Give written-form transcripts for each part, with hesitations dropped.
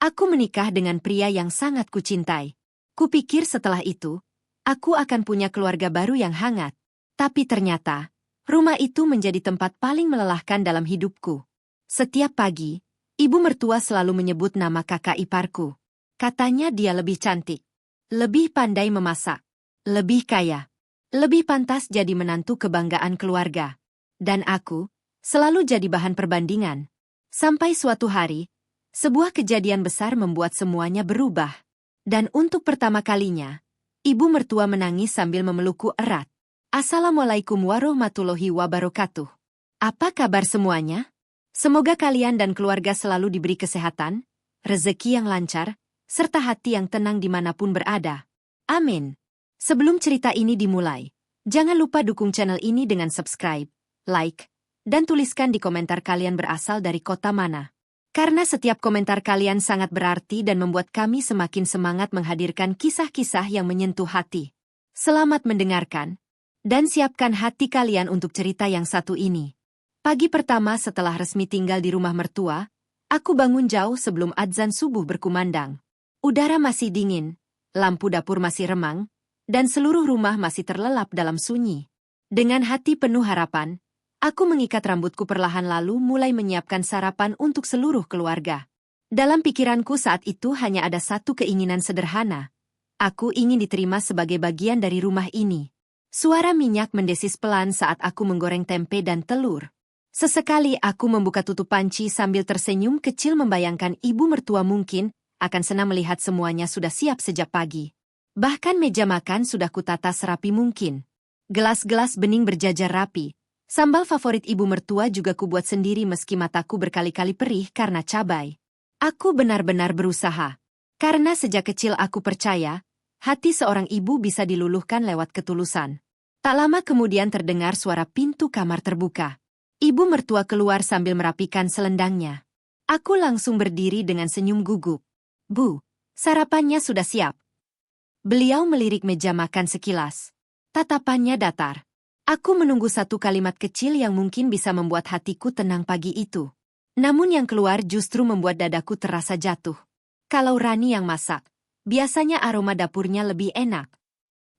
Aku menikah dengan pria yang sangat kucintai. Kupikir setelah itu, aku akan punya keluarga baru yang hangat. Tapi ternyata, rumah itu menjadi tempat paling melelahkan dalam hidupku. Setiap pagi, ibu mertua selalu menyebut nama kakak iparku. Katanya dia lebih cantik, lebih pandai memasak, lebih kaya, lebih pantas jadi menantu kebanggaan keluarga. Dan aku, selalu jadi bahan perbandingan. Sampai suatu hari, sebuah kejadian besar membuat semuanya berubah. Dan untuk pertama kalinya, ibu mertua menangis sambil memelukku erat. Assalamualaikum warahmatullahi wabarakatuh. Apa kabar semuanya? Semoga kalian dan keluarga selalu diberi kesehatan, rezeki yang lancar, serta hati yang tenang dimanapun berada. Amin. Sebelum cerita ini dimulai, jangan lupa dukung channel ini dengan subscribe, like, dan tuliskan di komentar kalian berasal dari kota mana. Karena setiap komentar kalian sangat berarti dan membuat kami semakin semangat menghadirkan kisah-kisah yang menyentuh hati. Selamat mendengarkan, dan siapkan hati kalian untuk cerita yang satu ini. Pagi pertama setelah resmi tinggal di rumah mertua, aku bangun jauh sebelum adzan subuh berkumandang. Udara masih dingin, lampu dapur masih remang, dan seluruh rumah masih terlelap dalam sunyi. Dengan hati penuh harapan, aku mengikat rambutku perlahan lalu mulai menyiapkan sarapan untuk seluruh keluarga. Dalam pikiranku saat itu hanya ada satu keinginan sederhana. Aku ingin diterima sebagai bagian dari rumah ini. Suara minyak mendesis pelan saat aku menggoreng tempe dan telur. Sesekali aku membuka tutup panci sambil tersenyum kecil membayangkan ibu mertua mungkin akan senang melihat semuanya sudah siap sejak pagi. Bahkan meja makan sudah kutata serapi mungkin. Gelas-gelas bening berjajar rapi. Sambal favorit ibu mertua juga kubuat sendiri meski mataku berkali-kali perih karena cabai. Aku benar-benar berusaha. Karena sejak kecil aku percaya, hati seorang ibu bisa diluluhkan lewat ketulusan. Tak lama kemudian terdengar suara pintu kamar terbuka. Ibu mertua keluar sambil merapikan selendangnya. Aku langsung berdiri dengan senyum gugup. Bu, sarapannya sudah siap. Beliau melirik meja makan sekilas. Tatapannya datar. Aku menunggu satu kalimat kecil yang mungkin bisa membuat hatiku tenang pagi itu. Namun yang keluar justru membuat dadaku terasa jatuh. Kalau Rani yang masak, biasanya aroma dapurnya lebih enak.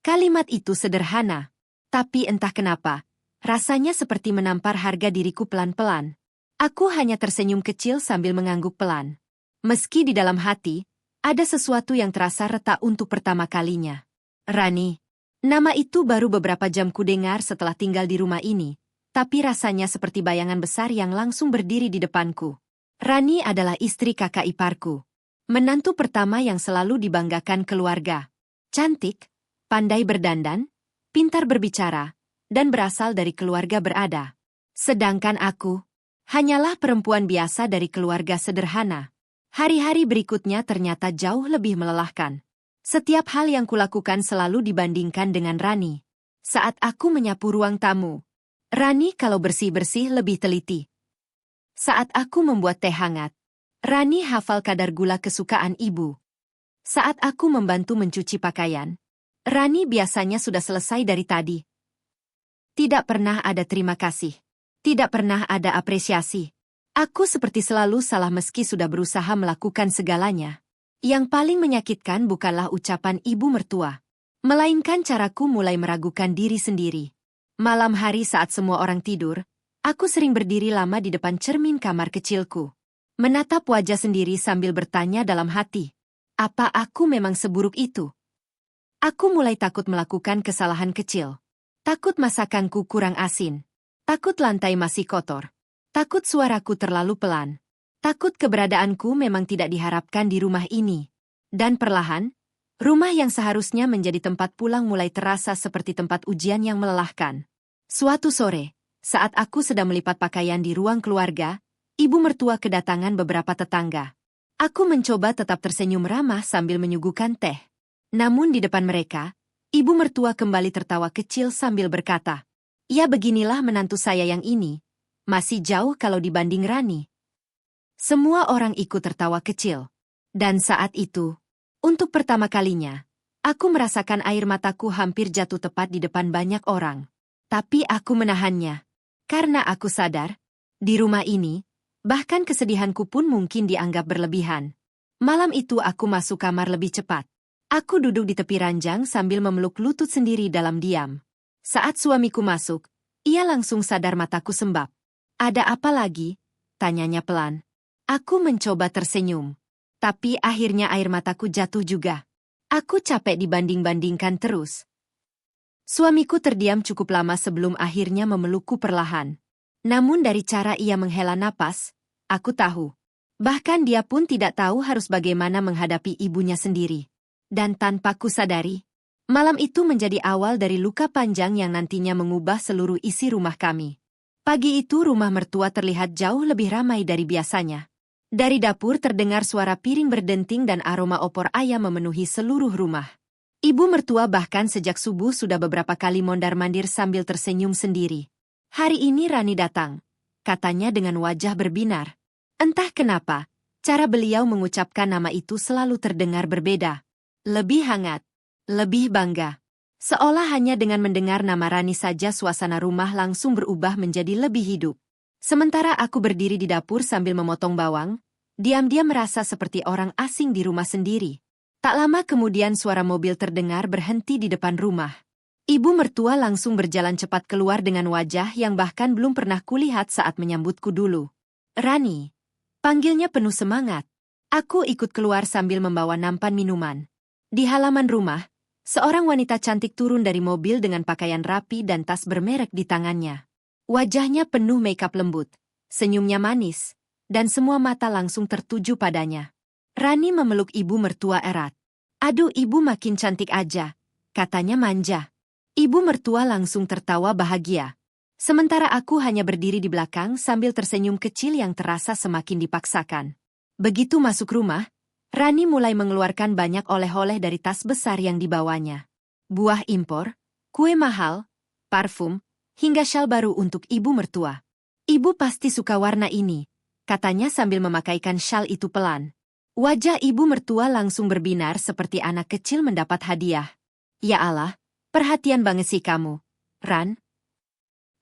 Kalimat itu sederhana, tapi entah kenapa, rasanya seperti menampar harga diriku pelan-pelan. Aku hanya tersenyum kecil sambil mengangguk pelan. Meski di dalam hati, ada sesuatu yang terasa retak untuk pertama kalinya. Rani. Nama itu baru beberapa jam kudengar setelah tinggal di rumah ini, tapi rasanya seperti bayangan besar yang langsung berdiri di depanku. Rani adalah istri kakak iparku. Menantu pertama yang selalu dibanggakan keluarga. Cantik, pandai berdandan, pintar berbicara, dan berasal dari keluarga berada. Sedangkan aku, hanyalah perempuan biasa dari keluarga sederhana. Hari-hari berikutnya ternyata jauh lebih melelahkan. Setiap hal yang kulakukan selalu dibandingkan dengan Rani. Saat aku menyapu ruang tamu, Rani kalau bersih-bersih lebih teliti. Saat aku membuat teh hangat, Rani hafal kadar gula kesukaan ibu. Saat aku membantu mencuci pakaian, Rani biasanya sudah selesai dari tadi. Tidak pernah ada terima kasih. Tidak pernah ada apresiasi. Aku seperti selalu salah meski sudah berusaha melakukan segalanya. Yang paling menyakitkan bukanlah ucapan ibu mertua, melainkan caraku mulai meragukan diri sendiri. Malam hari saat semua orang tidur, aku sering berdiri lama di depan cermin kamar kecilku. Menatap wajah sendiri sambil bertanya dalam hati, apa aku memang seburuk itu? Aku mulai takut melakukan kesalahan kecil. Takut masakanku kurang asin. Takut lantai masih kotor. Takut suaraku terlalu pelan. Takut keberadaanku memang tidak diharapkan di rumah ini. Dan perlahan, rumah yang seharusnya menjadi tempat pulang mulai terasa seperti tempat ujian yang melelahkan. Suatu sore, saat aku sedang melipat pakaian di ruang keluarga, ibu mertua kedatangan beberapa tetangga. Aku mencoba tetap tersenyum ramah sambil menyuguhkan teh. Namun di depan mereka, ibu mertua kembali tertawa kecil sambil berkata, "Ya beginilah menantu saya yang ini. Masih jauh kalau dibanding Rani." Semua orang ikut tertawa kecil. Dan saat itu, untuk pertama kalinya, aku merasakan air mataku hampir jatuh tepat di depan banyak orang. Tapi aku menahannya. Karena aku sadar, di rumah ini, bahkan kesedihanku pun mungkin dianggap berlebihan. Malam itu aku masuk kamar lebih cepat. Aku duduk di tepi ranjang sambil memeluk lutut sendiri dalam diam. Saat suamiku masuk, ia langsung sadar mataku sembab. "Ada apa lagi?" tanyanya pelan. Aku mencoba tersenyum. Tapi akhirnya air mataku jatuh juga. Aku capek dibanding-bandingkan terus. Suamiku terdiam cukup lama sebelum akhirnya memelukku perlahan. Namun dari cara ia menghela napas, aku tahu. Bahkan dia pun tidak tahu harus bagaimana menghadapi ibunya sendiri. Dan tanpa kusadari, malam itu menjadi awal dari luka panjang yang nantinya mengubah seluruh isi rumah kami. Pagi itu rumah mertua terlihat jauh lebih ramai dari biasanya. Dari dapur terdengar suara piring berdenting dan aroma opor ayam memenuhi seluruh rumah. Ibu mertua bahkan sejak subuh sudah beberapa kali mondar-mandir sambil tersenyum sendiri. "Hari ini Rani datang," katanya dengan wajah berbinar. Entah kenapa, cara beliau mengucapkan nama itu selalu terdengar berbeda. Lebih hangat, lebih bangga. Seolah hanya dengan mendengar nama Rani saja suasana rumah langsung berubah menjadi lebih hidup. Sementara aku berdiri di dapur sambil memotong bawang, diam-diam merasa seperti orang asing di rumah sendiri. Tak lama kemudian suara mobil terdengar berhenti di depan rumah. Ibu mertua langsung berjalan cepat keluar dengan wajah yang bahkan belum pernah kulihat saat menyambutku dulu. "Rani," panggilnya penuh semangat. Aku ikut keluar sambil membawa nampan minuman. Di halaman rumah, seorang wanita cantik turun dari mobil dengan pakaian rapi dan tas bermerek di tangannya. Wajahnya penuh makeup lembut, senyumnya manis, dan semua mata langsung tertuju padanya. Rani memeluk ibu mertua erat. "Aduh, ibu makin cantik aja," katanya manja. Ibu mertua langsung tertawa bahagia. Sementara aku hanya berdiri di belakang sambil tersenyum kecil yang terasa semakin dipaksakan. Begitu masuk rumah, Rani mulai mengeluarkan banyak oleh-oleh dari tas besar yang dibawanya. Buah impor, kue mahal, parfum, hingga syal baru untuk ibu mertua. "Ibu pasti suka warna ini," katanya sambil memakaikan syal itu pelan. Wajah ibu mertua langsung berbinar seperti anak kecil mendapat hadiah. "Ya Allah, perhatian banget sih kamu, Ran."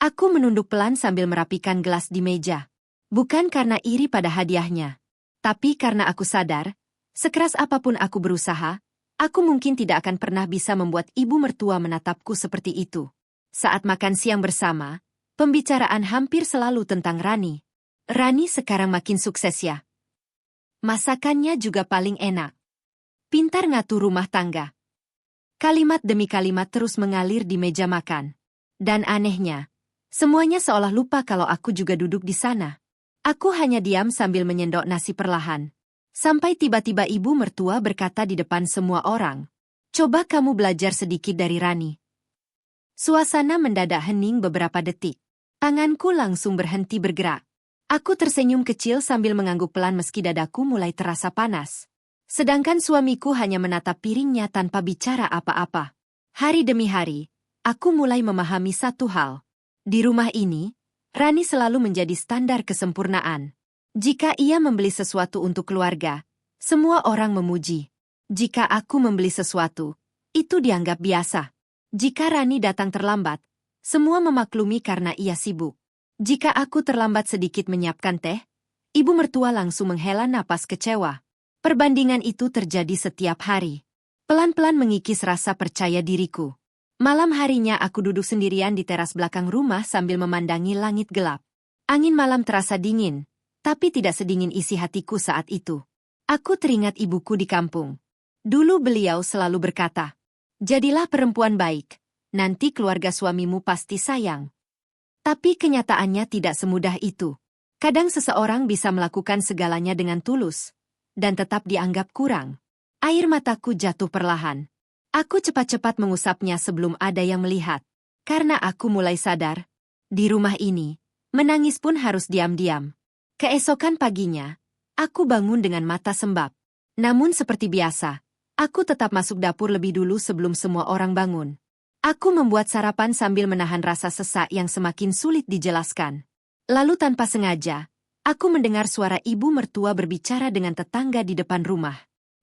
Aku menunduk pelan sambil merapikan gelas di meja. Bukan karena iri pada hadiahnya, tapi karena aku sadar, sekeras apapun aku berusaha, aku mungkin tidak akan pernah bisa membuat ibu mertua menatapku seperti itu. Saat makan siang bersama, pembicaraan hampir selalu tentang Rani. "Rani sekarang makin sukses ya. Masakannya juga paling enak. Pintar ngatur rumah tangga." Kalimat demi kalimat terus mengalir di meja makan. Dan anehnya, semuanya seolah lupa kalau aku juga duduk di sana. Aku hanya diam sambil menyendok nasi perlahan. Sampai tiba-tiba ibu mertua berkata di depan semua orang, "Coba kamu belajar sedikit dari Rani." Suasana mendadak hening beberapa detik. Tanganku langsung berhenti bergerak. Aku tersenyum kecil sambil mengangguk pelan meski dadaku mulai terasa panas. Sedangkan suamiku hanya menatap piringnya tanpa bicara apa-apa. Hari demi hari, aku mulai memahami satu hal. Di rumah ini, Rani selalu menjadi standar kesempurnaan. Jika ia membeli sesuatu untuk keluarga, semua orang memuji. Jika aku membeli sesuatu, itu dianggap biasa. Jika Rani datang terlambat, semua memaklumi karena ia sibuk. Jika aku terlambat sedikit menyiapkan teh, ibu mertua langsung menghela napas kecewa. Perbandingan itu terjadi setiap hari. Pelan-pelan mengikis rasa percaya diriku. Malam harinya aku duduk sendirian di teras belakang rumah sambil memandangi langit gelap. Angin malam terasa dingin, tapi tidak sedingin isi hatiku saat itu. Aku teringat ibuku di kampung. Dulu beliau selalu berkata, "Jadilah perempuan baik, nanti keluarga suamimu pasti sayang." Tapi kenyataannya tidak semudah itu. Kadang seseorang bisa melakukan segalanya dengan tulus, dan tetap dianggap kurang. Air mataku jatuh perlahan. Aku cepat-cepat mengusapnya sebelum ada yang melihat. Karena aku mulai sadar, di rumah ini, menangis pun harus diam-diam. Keesokan paginya, aku bangun dengan mata sembab. Namun seperti biasa, aku tetap masuk dapur lebih dulu sebelum semua orang bangun. Aku membuat sarapan sambil menahan rasa sesak yang semakin sulit dijelaskan. Lalu tanpa sengaja, aku mendengar suara ibu mertua berbicara dengan tetangga di depan rumah.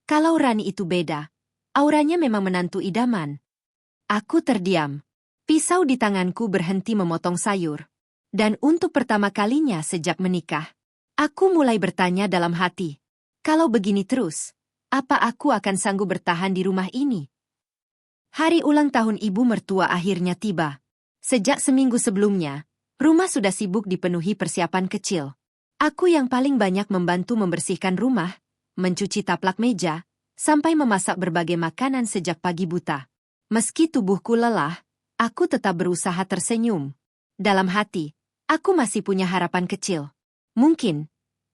Kalau Rani itu beda, auranya memang menantu idaman. Aku terdiam. Pisau di tanganku berhenti memotong sayur. Dan untuk pertama kalinya sejak menikah, aku mulai bertanya dalam hati. Kalau begini terus, apa aku akan sanggup bertahan di rumah ini? Hari ulang tahun ibu mertua akhirnya tiba. Sejak seminggu sebelumnya, rumah sudah sibuk dipenuhi persiapan kecil. Aku yang paling banyak membantu membersihkan rumah, mencuci taplak meja, sampai memasak berbagai makanan sejak pagi buta. Meski tubuhku lelah, aku tetap berusaha tersenyum. Dalam hati, aku masih punya harapan kecil. Mungkin,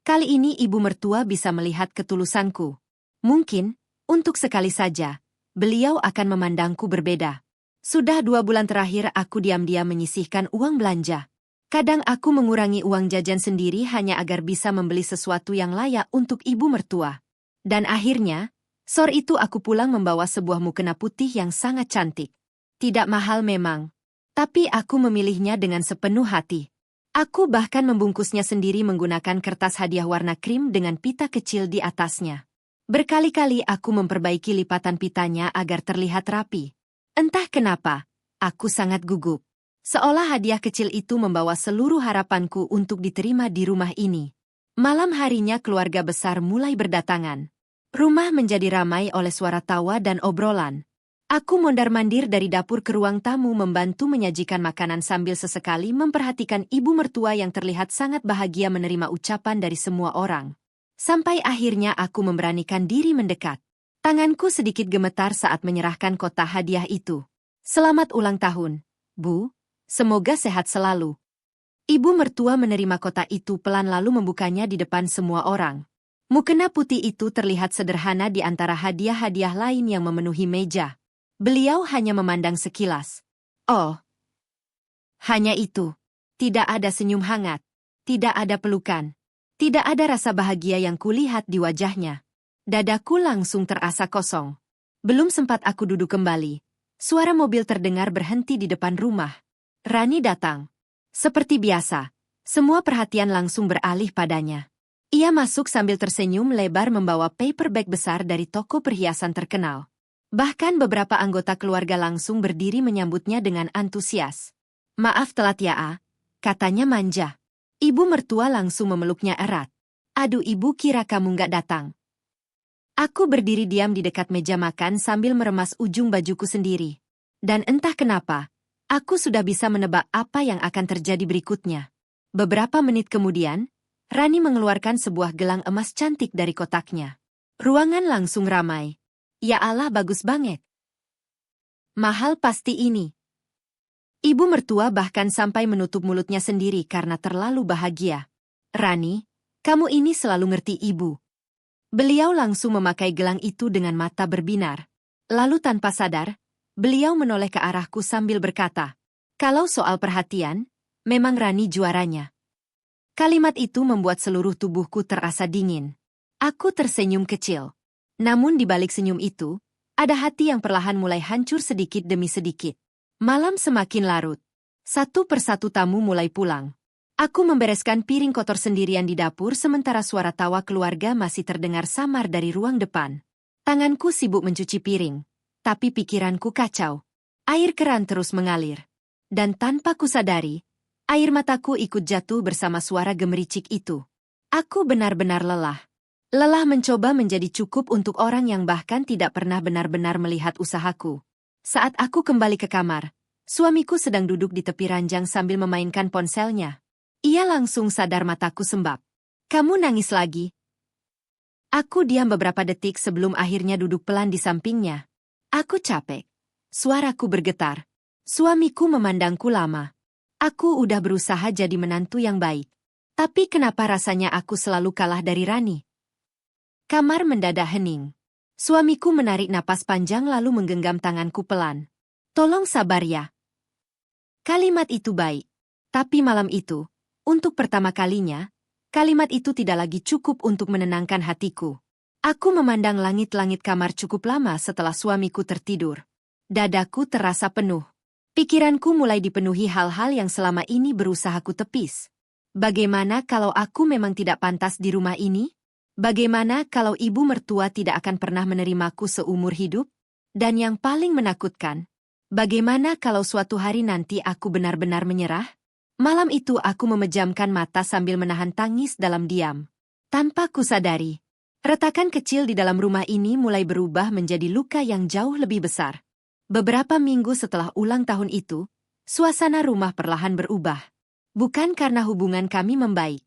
kali ini ibu mertua bisa melihat ketulusanku. Mungkin, untuk sekali saja, beliau akan memandangku berbeda. Sudah 2 bulan terakhir aku diam-diam menyisihkan uang belanja. Kadang aku mengurangi uang jajan sendiri hanya agar bisa membeli sesuatu yang layak untuk ibu mertua. Dan akhirnya, sore itu aku pulang membawa sebuah mukena putih yang sangat cantik. Tidak mahal memang, tapi aku memilihnya dengan sepenuh hati. Aku bahkan membungkusnya sendiri menggunakan kertas hadiah warna krim dengan pita kecil di atasnya. Berkali-kali aku memperbaiki lipatan pitanya agar terlihat rapi. Entah kenapa, aku sangat gugup. Seolah hadiah kecil itu membawa seluruh harapanku untuk diterima di rumah ini. Malam harinya keluarga besar mulai berdatangan. Rumah menjadi ramai oleh suara tawa dan obrolan. Aku mondar-mandir dari dapur ke ruang tamu membantu menyajikan makanan sambil sesekali memperhatikan ibu mertua yang terlihat sangat bahagia menerima ucapan dari semua orang. Sampai akhirnya aku memberanikan diri mendekat. Tanganku sedikit gemetar saat menyerahkan kotak hadiah itu. Selamat ulang tahun, Bu. Semoga sehat selalu. Ibu mertua menerima kotak itu pelan lalu membukanya di depan semua orang. Mukena putih itu terlihat sederhana di antara hadiah-hadiah lain yang memenuhi meja. Beliau hanya memandang sekilas. Oh, hanya itu. Tidak ada senyum hangat. Tidak ada pelukan. Tidak ada rasa bahagia yang kulihat di wajahnya. Dadaku langsung terasa kosong. Belum sempat aku duduk kembali. Suara mobil terdengar berhenti di depan rumah. Rani datang. Seperti biasa, semua perhatian langsung beralih padanya. Ia masuk sambil tersenyum lebar membawa paper bag besar dari toko perhiasan terkenal. Bahkan beberapa anggota keluarga langsung berdiri menyambutnya dengan antusias. Maaf telat ya, A, katanya manja. Ibu mertua langsung memeluknya erat. Aduh, ibu kira kamu nggak datang. Aku berdiri diam di dekat meja makan sambil meremas ujung bajuku sendiri. Dan entah kenapa, aku sudah bisa menebak apa yang akan terjadi berikutnya. Beberapa menit kemudian, Rani mengeluarkan sebuah gelang emas cantik dari kotaknya. Ruangan langsung ramai. Ya Allah, bagus banget. Mahal pasti ini. Ibu mertua bahkan sampai menutup mulutnya sendiri karena terlalu bahagia. Rani, kamu ini selalu ngerti ibu. Beliau langsung memakai gelang itu dengan mata berbinar. Lalu tanpa sadar, beliau menoleh ke arahku sambil berkata, kalau soal perhatian, memang Rani juaranya. Kalimat itu membuat seluruh tubuhku terasa dingin. Aku tersenyum kecil. Namun di balik senyum itu, ada hati yang perlahan mulai hancur sedikit demi sedikit. Malam semakin larut. Satu persatu tamu mulai pulang. Aku membereskan piring kotor sendirian di dapur sementara suara tawa keluarga masih terdengar samar dari ruang depan. Tanganku sibuk mencuci piring, tapi pikiranku kacau. Air keran terus mengalir. Dan tanpa kusadari, air mataku ikut jatuh bersama suara gemericik itu. Aku benar-benar lelah. Lelah mencoba menjadi cukup untuk orang yang bahkan tidak pernah benar-benar melihat usahaku. Saat aku kembali ke kamar, suamiku sedang duduk di tepi ranjang sambil memainkan ponselnya. Ia langsung sadar mataku sembab. Kamu nangis lagi? Aku diam beberapa detik sebelum akhirnya duduk pelan di sampingnya. Aku capek. Suaraku bergetar. Suamiku memandangku lama. Aku udah berusaha jadi menantu yang baik. Tapi kenapa rasanya aku selalu kalah dari Rani? Kamar mendadak hening. Suamiku menarik napas panjang lalu menggenggam tanganku pelan. Tolong sabar ya. Kalimat itu baik. Tapi malam itu, untuk pertama kalinya, kalimat itu tidak lagi cukup untuk menenangkan hatiku. Aku memandang langit-langit kamar cukup lama setelah suamiku tertidur. Dadaku terasa penuh. Pikiranku mulai dipenuhi hal-hal yang selama ini berusaha ku tepis. Bagaimana kalau aku memang tidak pantas di rumah ini? Bagaimana kalau ibu mertua tidak akan pernah menerimaku seumur hidup? Dan yang paling menakutkan, bagaimana kalau suatu hari nanti aku benar-benar menyerah? Malam itu aku memejamkan mata sambil menahan tangis dalam diam. Tanpa kusadari, Retakan kecil di dalam rumah ini mulai berubah menjadi luka yang jauh lebih besar. Beberapa minggu setelah ulang tahun itu, suasana rumah perlahan berubah. Bukan karena hubungan kami membaik,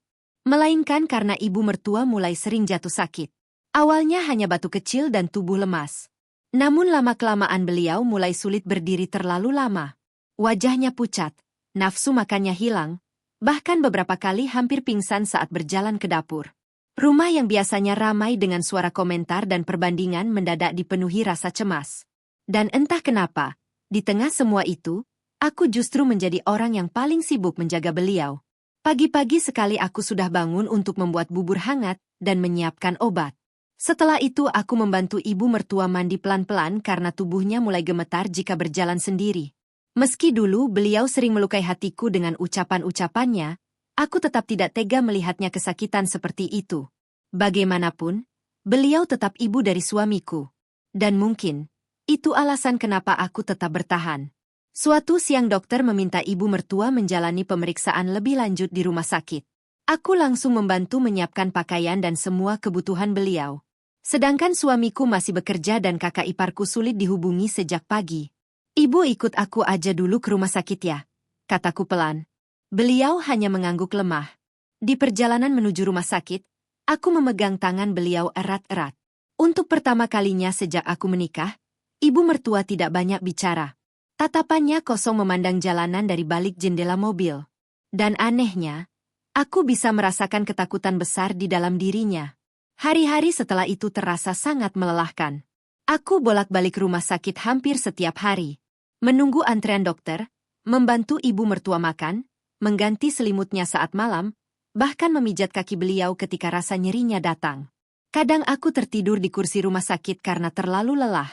melainkan karena ibu mertua mulai sering jatuh sakit. Awalnya hanya batu kecil dan tubuh lemas. Namun lama-kelamaan beliau mulai sulit berdiri terlalu lama. Wajahnya pucat, nafsu makannya hilang, bahkan beberapa kali hampir pingsan saat berjalan ke dapur. Rumah yang biasanya ramai dengan suara komentar dan perbandingan mendadak dipenuhi rasa cemas. Dan entah kenapa, di tengah semua itu, aku justru menjadi orang yang paling sibuk menjaga beliau. Pagi-pagi sekali aku sudah bangun untuk membuat bubur hangat dan menyiapkan obat. Setelah itu aku membantu ibu mertua mandi pelan-pelan karena tubuhnya mulai gemetar jika berjalan sendiri. Meski dulu beliau sering melukai hatiku dengan ucapan-ucapannya, aku tetap tidak tega melihatnya kesakitan seperti itu. Bagaimanapun, beliau tetap ibu dari suamiku. Dan mungkin, itu alasan kenapa aku tetap bertahan. Suatu siang dokter meminta ibu mertua menjalani pemeriksaan lebih lanjut di rumah sakit. Aku langsung membantu menyiapkan pakaian dan semua kebutuhan beliau. Sedangkan suamiku masih bekerja dan kakak iparku sulit dihubungi sejak pagi. Ibu ikut aku aja dulu ke rumah sakit ya, kataku pelan. Beliau hanya mengangguk lemah. Di perjalanan menuju rumah sakit, aku memegang tangan beliau erat-erat. Untuk pertama kalinya sejak aku menikah, ibu mertua tidak banyak bicara. Tatapannya kosong memandang jalanan dari balik jendela mobil. Dan anehnya, aku bisa merasakan ketakutan besar di dalam dirinya. Hari-hari setelah itu terasa sangat melelahkan. Aku bolak-balik rumah sakit hampir setiap hari. Menunggu antrean dokter, membantu ibu mertua makan, mengganti selimutnya saat malam, bahkan memijat kaki beliau ketika rasa nyerinya datang. Kadang aku tertidur di kursi rumah sakit karena terlalu lelah.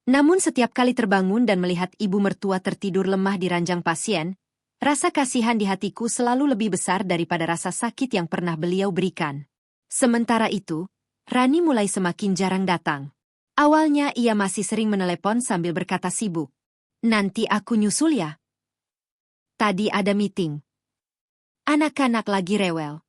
Namun setiap kali terbangun dan melihat ibu mertua tertidur lemah di ranjang pasien, rasa kasihan di hatiku selalu lebih besar daripada rasa sakit yang pernah beliau berikan. Sementara itu, Rani mulai semakin jarang datang. Awalnya ia masih sering menelepon sambil berkata sibuk. Nanti aku nyusul ya. Tadi ada meeting. Anak-anak lagi rewel.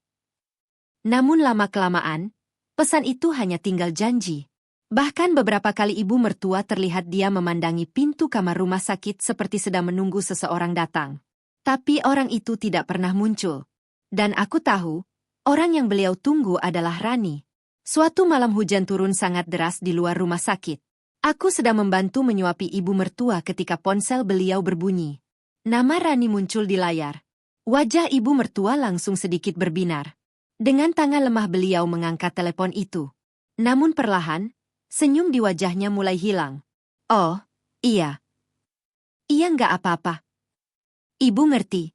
Namun lama-kelamaan, pesan itu hanya tinggal janji. Bahkan beberapa kali ibu mertua terlihat dia memandangi pintu kamar rumah sakit seperti sedang menunggu seseorang datang. Tapi orang itu tidak pernah muncul. Dan aku tahu, orang yang beliau tunggu adalah Rani. Suatu malam hujan turun sangat deras di luar rumah sakit. Aku sedang membantu menyuapi ibu mertua ketika ponsel beliau berbunyi. Nama Rani muncul di layar. Wajah ibu mertua langsung sedikit berbinar. Dengan tangan lemah beliau mengangkat telepon itu. Namun perlahan, senyum di wajahnya mulai hilang. Oh, iya. Iya nggak apa-apa. Ibu ngerti.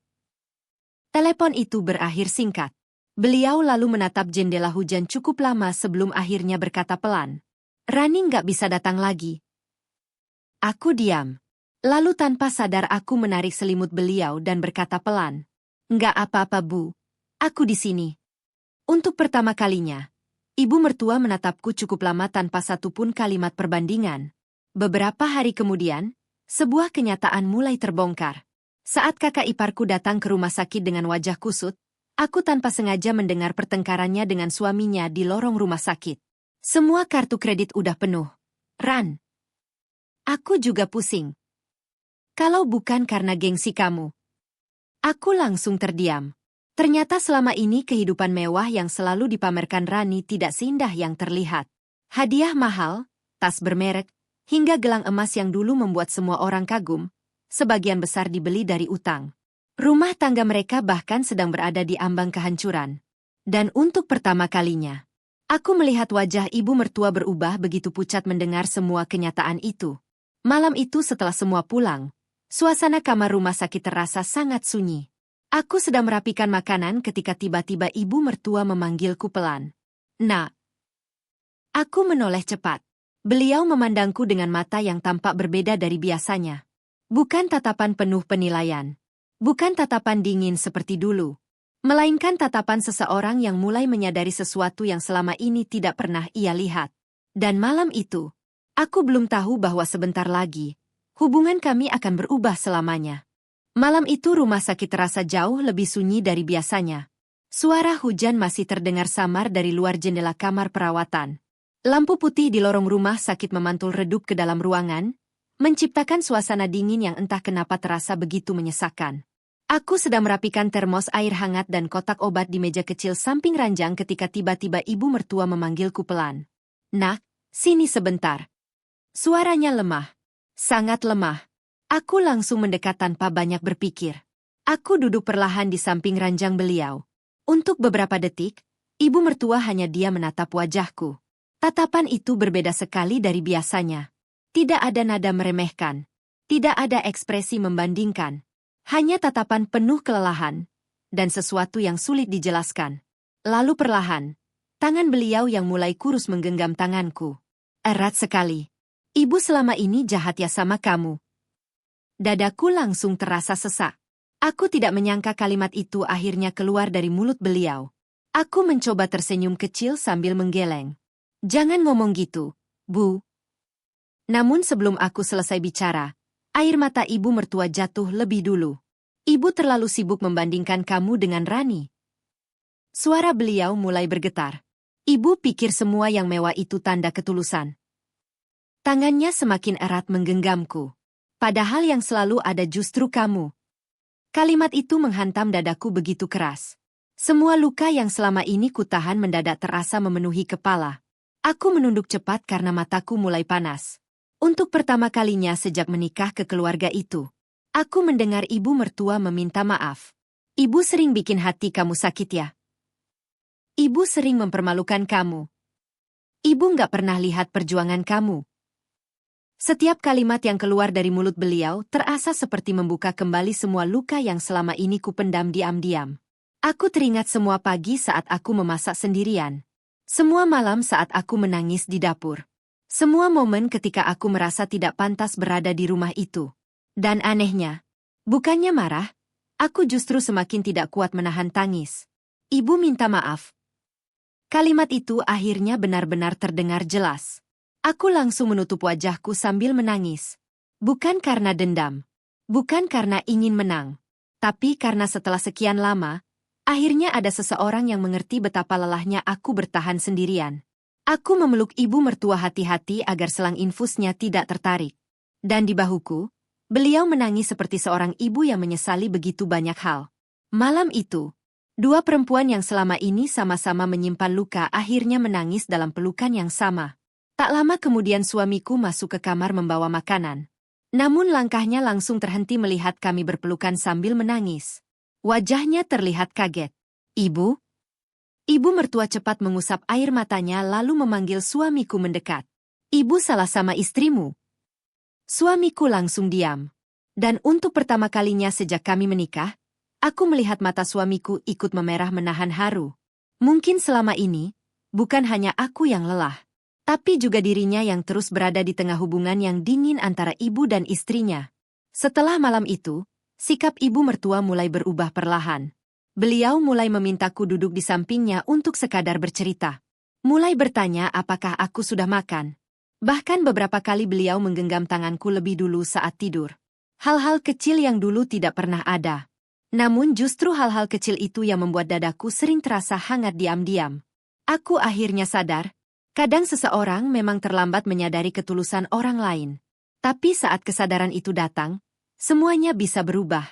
Telepon itu berakhir singkat. Beliau lalu menatap jendela hujan cukup lama sebelum akhirnya berkata pelan. Rani nggak bisa datang lagi. Aku diam. Lalu tanpa sadar aku menarik selimut beliau dan berkata pelan. Nggak apa-apa Bu. Aku di sini. Untuk pertama kalinya, ibu mertua menatapku cukup lama tanpa satupun kalimat perbandingan. Beberapa hari kemudian, sebuah kenyataan mulai terbongkar. Saat kakak iparku datang ke rumah sakit dengan wajah kusut, aku tanpa sengaja mendengar pertengkarannya dengan suaminya di lorong rumah sakit. Semua kartu kredit udah penuh. Ran. Aku juga pusing. Kalau bukan karena gengsi kamu. Aku langsung terdiam. Ternyata selama ini kehidupan mewah yang selalu dipamerkan Rani tidak seindah yang terlihat. Hadiah mahal, tas bermerek, hingga gelang emas yang dulu membuat semua orang kagum, sebagian besar dibeli dari utang. Rumah tangga mereka bahkan sedang berada di ambang kehancuran. Dan untuk pertama kalinya, aku melihat wajah ibu mertua berubah begitu pucat mendengar semua kenyataan itu. Malam itu setelah semua pulang, suasana kamar rumah sakit terasa sangat sunyi. Aku sedang merapikan makanan ketika tiba-tiba ibu mertua memanggilku pelan. Nak. Aku menoleh cepat. Beliau memandangku dengan mata yang tampak berbeda dari biasanya. Bukan tatapan penuh penilaian. Bukan tatapan dingin seperti dulu. Melainkan tatapan seseorang yang mulai menyadari sesuatu yang selama ini tidak pernah ia lihat. Dan malam itu, aku belum tahu bahwa sebentar lagi, hubungan kami akan berubah selamanya. Malam itu rumah sakit terasa jauh lebih sunyi dari biasanya. Suara hujan masih terdengar samar dari luar jendela kamar perawatan. Lampu putih di lorong rumah sakit memantul redup ke dalam ruangan, menciptakan suasana dingin yang entah kenapa terasa begitu menyesakan. Aku sedang merapikan termos air hangat dan kotak obat di meja kecil samping ranjang ketika tiba-tiba ibu mertua memanggilku pelan. "Nak, sini sebentar." Suaranya lemah. Sangat lemah. Aku langsung mendekat tanpa banyak berpikir. Aku duduk perlahan di samping ranjang beliau. Untuk beberapa detik, ibu mertua hanya diam menatap wajahku. Tatapan itu berbeda sekali dari biasanya. Tidak ada nada meremehkan. Tidak ada ekspresi membandingkan. Hanya tatapan penuh kelelahan dan sesuatu yang sulit dijelaskan. Lalu perlahan, tangan beliau yang mulai kurus menggenggam tanganku. Erat sekali. "Ibu selama ini jahat ya sama kamu." Dadaku langsung terasa sesak. Aku tidak menyangka kalimat itu akhirnya keluar dari mulut beliau. Aku mencoba tersenyum kecil sambil menggeleng. "Jangan ngomong gitu, Bu." Namun sebelum aku selesai bicara, air mata ibu mertua jatuh lebih dulu. "Ibu terlalu sibuk membandingkan kamu dengan Rani." Suara beliau mulai bergetar. "Ibu pikir semua yang mewah itu tanda ketulusan." Tangannya semakin erat menggenggamku. "Padahal yang selalu ada justru kamu." Kalimat itu menghantam dadaku begitu keras. Semua luka yang selama ini kutahan mendadak terasa memenuhi kepala. Aku menunduk cepat karena mataku mulai panas. Untuk pertama kalinya sejak menikah ke keluarga itu, aku mendengar ibu mertua meminta maaf. "Ibu sering bikin hati kamu sakit ya? Ibu sering mempermalukan kamu. Ibu nggak pernah lihat perjuangan kamu." Setiap kalimat yang keluar dari mulut beliau terasa seperti membuka kembali semua luka yang selama ini kupendam diam-diam. Aku teringat semua pagi saat aku memasak sendirian. Semua malam saat aku menangis di dapur. Semua momen ketika aku merasa tidak pantas berada di rumah itu. Dan anehnya, bukannya marah, aku justru semakin tidak kuat menahan tangis. "Ibu minta maaf." Kalimat itu akhirnya benar-benar terdengar jelas. Aku langsung menutup wajahku sambil menangis. Bukan karena dendam. Bukan karena ingin menang. Tapi karena setelah sekian lama, akhirnya ada seseorang yang mengerti betapa lelahnya aku bertahan sendirian. Aku memeluk ibu mertua hati-hati agar selang infusnya tidak tertarik. Dan di bahuku, beliau menangis seperti seorang ibu yang menyesali begitu banyak hal. Malam itu, dua perempuan yang selama ini sama-sama menyimpan luka akhirnya menangis dalam pelukan yang sama. Tak lama kemudian suamiku masuk ke kamar membawa makanan. Namun langkahnya langsung terhenti melihat kami berpelukan sambil menangis. Wajahnya terlihat kaget. "Ibu?" Ibu mertua cepat mengusap air matanya lalu memanggil suamiku mendekat. "Ibu salah sama istrimu." Suamiku langsung diam. Dan untuk pertama kalinya sejak kami menikah, aku melihat mata suamiku ikut memerah menahan haru. Mungkin selama ini, bukan hanya aku yang lelah, tapi juga dirinya yang terus berada di tengah hubungan yang dingin antara ibu dan istrinya. Setelah malam itu, sikap ibu mertua mulai berubah perlahan. Beliau mulai memintaku duduk di sampingnya untuk sekadar bercerita. Mulai bertanya apakah aku sudah makan. Bahkan beberapa kali beliau menggenggam tanganku lebih dulu saat tidur. Hal-hal kecil yang dulu tidak pernah ada. Namun justru hal-hal kecil itu yang membuat dadaku sering terasa hangat diam-diam. Aku akhirnya sadar, kadang seseorang memang terlambat menyadari ketulusan orang lain. Tapi saat kesadaran itu datang, semuanya bisa berubah.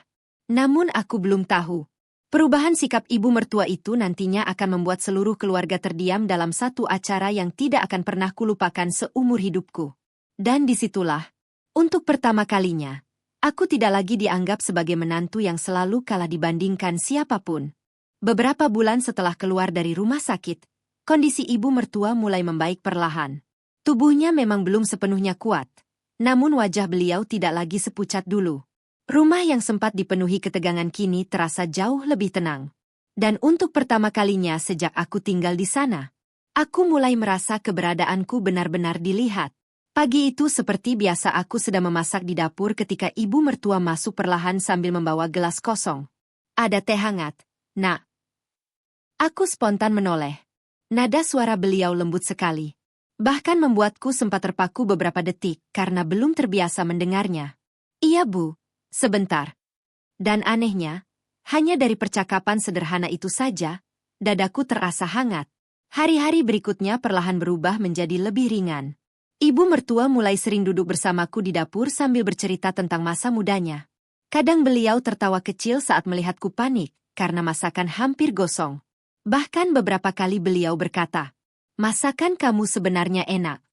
Namun aku belum tahu. Perubahan sikap ibu mertua itu nantinya akan membuat seluruh keluarga terdiam dalam satu acara yang tidak akan pernah kulupakan seumur hidupku. Dan disitulah, untuk pertama kalinya, aku tidak lagi dianggap sebagai menantu yang selalu kalah dibandingkan siapapun. Beberapa bulan setelah keluar dari rumah sakit, kondisi ibu mertua mulai membaik perlahan. Tubuhnya memang belum sepenuhnya kuat, namun wajah beliau tidak lagi sepucat dulu. Rumah yang sempat dipenuhi ketegangan kini terasa jauh lebih tenang. Dan untuk pertama kalinya sejak aku tinggal di sana, aku mulai merasa keberadaanku benar-benar dilihat. Pagi itu seperti biasa aku sedang memasak di dapur ketika ibu mertua masuk perlahan sambil membawa gelas kosong. "Ada teh hangat, Nak." Aku spontan menoleh. Nada suara beliau lembut sekali. Bahkan membuatku sempat terpaku beberapa detik karena belum terbiasa mendengarnya. "Iya, Bu. Sebentar." Dan anehnya, hanya dari percakapan sederhana itu saja, dadaku terasa hangat. Hari-hari berikutnya perlahan berubah menjadi lebih ringan. Ibu mertua mulai sering duduk bersamaku di dapur sambil bercerita tentang masa mudanya. Kadang beliau tertawa kecil saat melihatku panik, karena masakan hampir gosong. Bahkan beberapa kali beliau berkata, "Masakan kamu sebenarnya enak."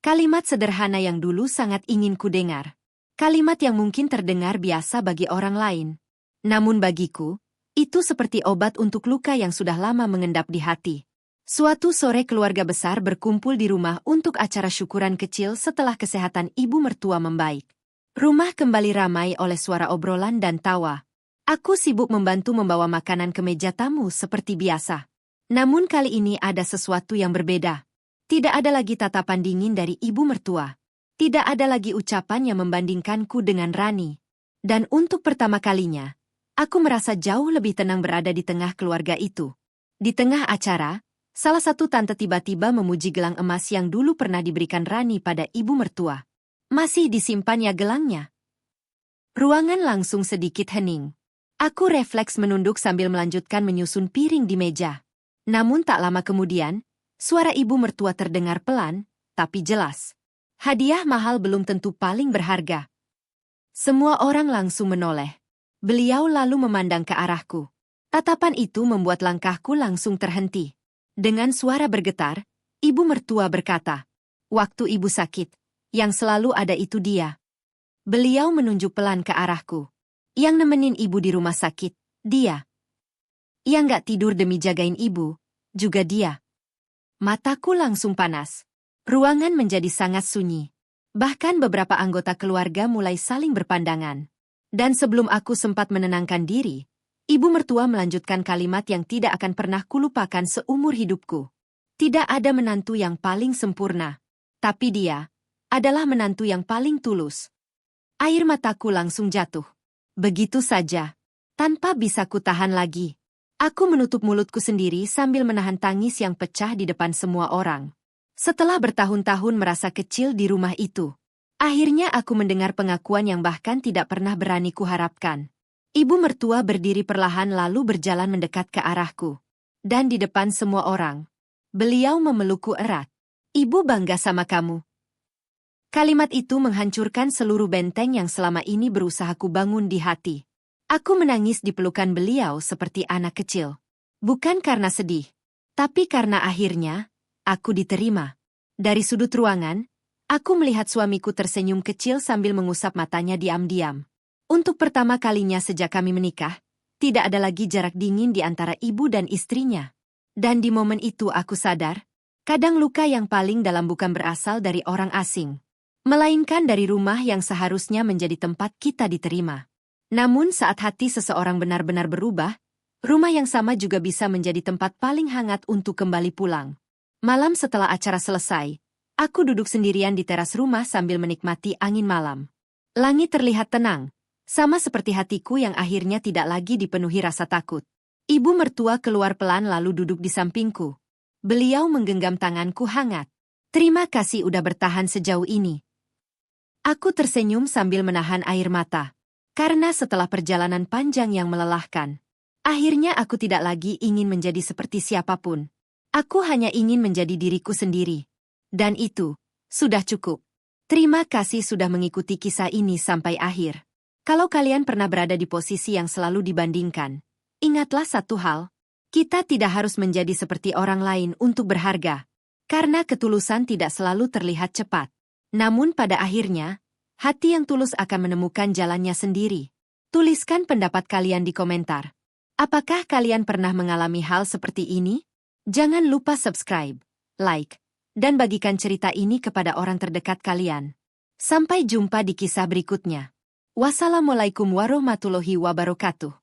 Kalimat sederhana yang dulu sangat ingin ku dengar. Kalimat yang mungkin terdengar biasa bagi orang lain. Namun bagiku, itu seperti obat untuk luka yang sudah lama mengendap di hati. Suatu sore keluarga besar berkumpul di rumah untuk acara syukuran kecil setelah kesehatan ibu mertua membaik. Rumah kembali ramai oleh suara obrolan dan tawa. Aku sibuk membantu membawa makanan ke meja tamu seperti biasa. Namun kali ini ada sesuatu yang berbeda. Tidak ada lagi tatapan dingin dari ibu mertua. Tidak ada lagi ucapan yang membandingkanku dengan Rani. Dan untuk pertama kalinya, aku merasa jauh lebih tenang berada di tengah keluarga itu. Di tengah acara, salah satu tante tiba-tiba memuji gelang emas yang dulu pernah diberikan Rani pada ibu mertua. Masih disimpan ya gelangnya? Ruangan langsung sedikit hening. Aku refleks menunduk sambil melanjutkan menyusun piring di meja. Namun tak lama kemudian, suara ibu mertua terdengar pelan, tapi jelas. Hadiah mahal belum tentu paling berharga. Semua orang langsung menoleh. Beliau lalu memandang ke arahku. Tatapan itu membuat langkahku langsung terhenti. Dengan suara bergetar, ibu mertua berkata, "Waktu ibu sakit, yang selalu ada itu dia." Beliau menunjuk pelan ke arahku. Yang nemenin ibu di rumah sakit, dia. Yang gak tidur demi jagain ibu, juga dia. Mataku langsung panas. Ruangan menjadi sangat sunyi. Bahkan beberapa anggota keluarga mulai saling berpandangan. Dan sebelum aku sempat menenangkan diri, ibu mertua melanjutkan kalimat yang tidak akan pernah kulupakan seumur hidupku. Tidak ada menantu yang paling sempurna. Tapi dia adalah menantu yang paling tulus. Air mataku langsung jatuh. Begitu saja. Tanpa bisa kutahan lagi. Aku menutup mulutku sendiri sambil menahan tangis yang pecah di depan semua orang. Setelah bertahun-tahun merasa kecil di rumah itu, akhirnya aku mendengar pengakuan yang bahkan tidak pernah berani kuharapkan. Ibu mertua berdiri perlahan lalu berjalan mendekat ke arahku. Dan di depan semua orang, beliau memelukku erat. "Ibu bangga sama kamu." Kalimat itu menghancurkan seluruh benteng yang selama ini berusaha kubangun di hati. Aku menangis di pelukan beliau seperti anak kecil. Bukan karena sedih, tapi karena akhirnya, aku diterima. Dari sudut ruangan, aku melihat suamiku tersenyum kecil sambil mengusap matanya diam-diam. Untuk pertama kalinya sejak kami menikah, tidak ada lagi jarak dingin di antara ibu dan istrinya. Dan di momen itu aku sadar, kadang luka yang paling dalam bukan berasal dari orang asing, melainkan dari rumah yang seharusnya menjadi tempat kita diterima. Namun saat hati seseorang benar-benar berubah, rumah yang sama juga bisa menjadi tempat paling hangat untuk kembali pulang. Malam setelah acara selesai, aku duduk sendirian di teras rumah sambil menikmati angin malam. Langit terlihat tenang, sama seperti hatiku yang akhirnya tidak lagi dipenuhi rasa takut. Ibu mertua keluar pelan lalu duduk di sampingku. Beliau menggenggam tanganku hangat. "Terima kasih udah bertahan sejauh ini." Aku tersenyum sambil menahan air mata. Karena setelah perjalanan panjang yang melelahkan, akhirnya aku tidak lagi ingin menjadi seperti siapapun. Aku hanya ingin menjadi diriku sendiri. Dan itu sudah cukup. Terima kasih sudah mengikuti kisah ini sampai akhir. Kalau kalian pernah berada di posisi yang selalu dibandingkan, ingatlah satu hal. Kita tidak harus menjadi seperti orang lain untuk berharga. Karena ketulusan tidak selalu terlihat cepat. Namun pada akhirnya, hati yang tulus akan menemukan jalannya sendiri. Tuliskan pendapat kalian di komentar. Apakah kalian pernah mengalami hal seperti ini? Jangan lupa subscribe, like, dan bagikan cerita ini kepada orang terdekat kalian. Sampai jumpa di kisah berikutnya. Wassalamualaikum warahmatullahi wabarakatuh.